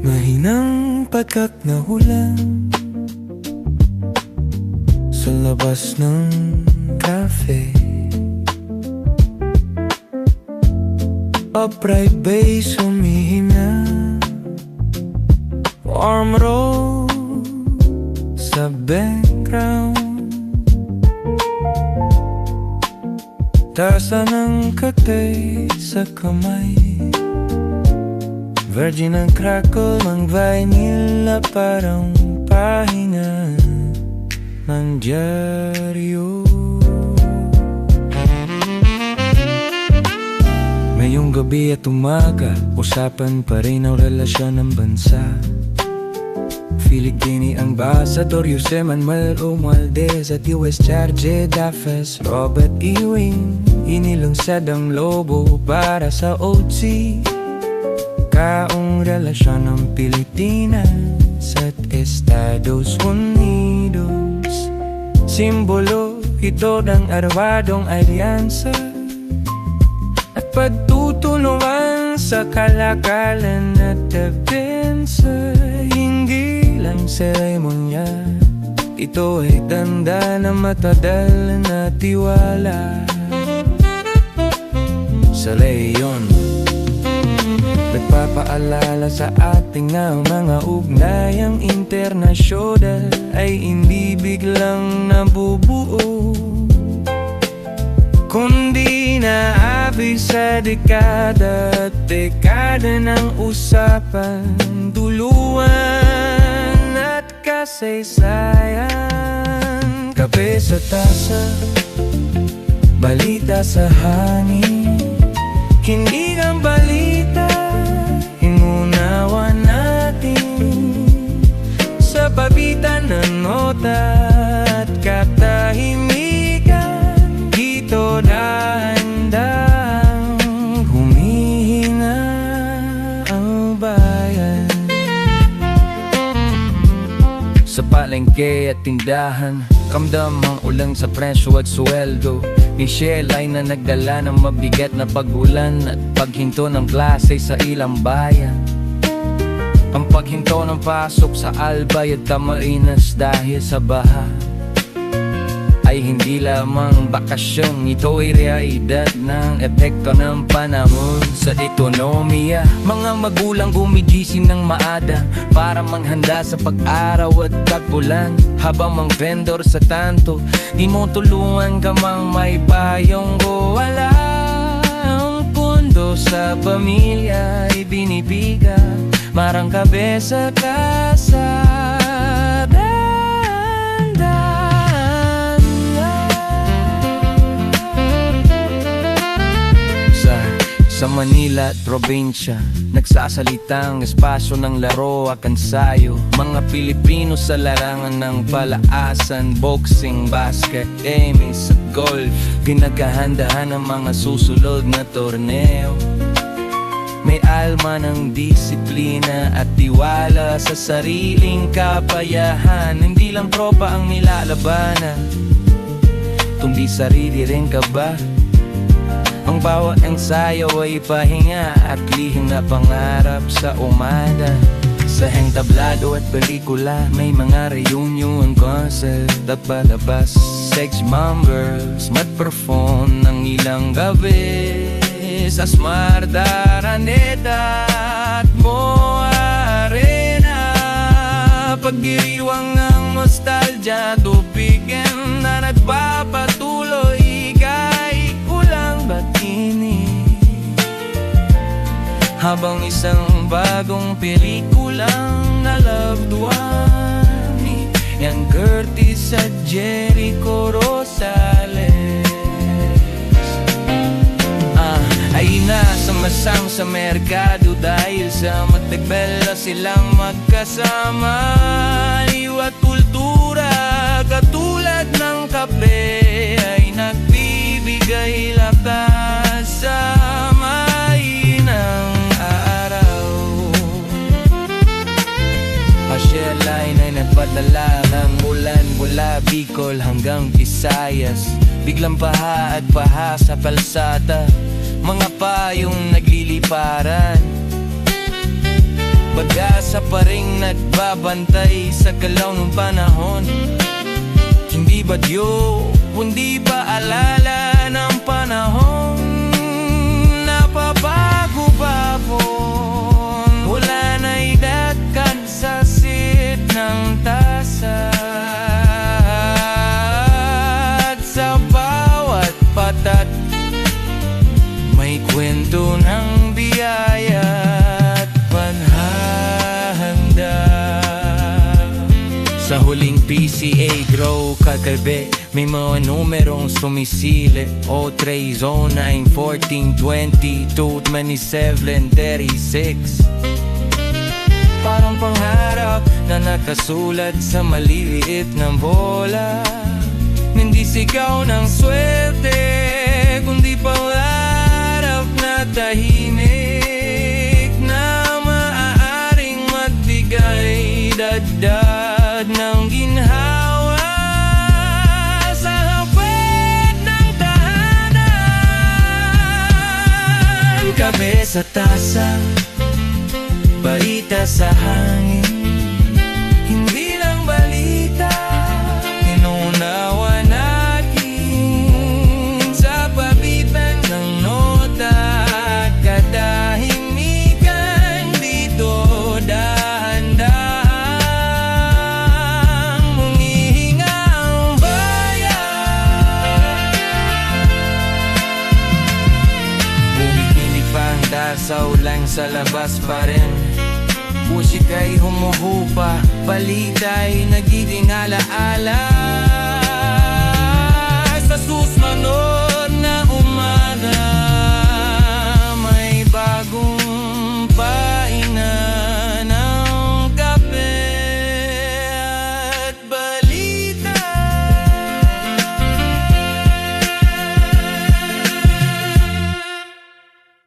Mahinang pagkat nahulan sa labas ng cafe. Upright bass humihinga, warm road sa background. Tasa ng katay sa kamay, virgin ang crackle ng vanilla, parang pahinga ng dyaryo. Ngayong gabi at umaga, usapan pa rin ang relasyon ng bansa. Filigini ang Ambassador Jose Manuel Romualdez at US Charge Dafes Robert Ewing. Inilungsad ang lobo para sa OC, kaong relasyon ng Pilipinas at Estados Unidos. Simbolo ito ng arwadong alyansa at pagtutulungan sa kalakalan at depensa. Hindi lang seremonya, ito ay tanda ng matagal na tiwala. Sa leyon, nagpapaalala sa ating na mga ugnayang internasyonal ay hindi biglang nabubuo, kundi naabi sa dekada at dekada ng usapan, duluan at kasaysayan. Kape sa tasa, balita sa hangin, hindi ang balita inunawa natin sa pagitan ng nota at katahimikan. Dito dahan-dahang humihinga ang bayan. Sa palengke at tindahan, kamdam ang ulang sa presyo at sweldo. Michelle ay na nagdala ng mabigat na pagulan at paghinto ng klase sa ilang bayan. Ang paghinto ng pasok sa Albay at Camarines dahil sa baha ay hindi lamang bakasyon, ito ay realidad ng epekto ng panahon sa ekonomiya. Mga magulang gumigising ng maaga para manghanda sa pag-araw at tagpulan, habang mang vendor sa tanto, di mo tulungan ka mang may payong ko. Wala ang pundo sa pamilya ay binibiga, marang kabe sa kasada. Sa Manila at probinsya, nagsasalitang espasyo ng laro at ensayo. Mga Pilipino sa larangan ng palaasan, boxing, basket, tennis at golf, pinaghahandahan ang mga susunod na torneo. May alma ng disiplina at tiwala sa sariling kapayahan. Hindi lang tropa ang nilalabanan, kundi sarili rin ka ba? Ang bawat ensayo ay pahinga at lihim na pangarap sa umaga. Sa hentablado at pelikula, may mga reunion concert at palabas. Sex mom girls mag-perform ng ilang gabi sa Smart Araneta at Moa Arena. Pagdiriwang ng nostalgia, tubigin na nagpapatuloy kahit ulang batini, habang isang bagong pelikulang na loved one ni Ian Curtis at Jericho Rosales ay nasama-sama sa merkado dahil sa matagbela silang magkasama. Aliw at kultura katulad ng kape ay nagbibigay lakas sa mahinang araw. Pasyal line ay nagpadala ng ulan mula Bicol hanggang Visayas. Biglang baha at baha sa kalsada, mga payong nagliliparan. Pag-asa pa ring nagbabantay sa galaw ng panahon. Hindi bagyo, kundi paalala ng panahon. Napabago-babon, wala na'y dagkan sa sit ng tasa. At sa bawat patat, may kwento ng biyaya at panghahanda. Sa huling PCA Grow kagabi, may mga numerong sumisili. O3, Zone 9, 14, 22, 27, 36. Parang pangarap na nakasulat sa maliliit ng bola. Hindi sigaw ng swerte, kundi pangarap na tahimik, na maaaring magbigay dagdag ng ginhawa sa hapit ng tahanan. Kape sa tasa, balita sa hangin, hindi lang balita, inuunawa natin sa pagitan ng nota at katahimikan. Dito dahan-dahang humihinga ang bayan. Bumikinig pa ang dasaw lang sa labas pa rin. Musika'y humuhupa, balita'y nagiging alaala.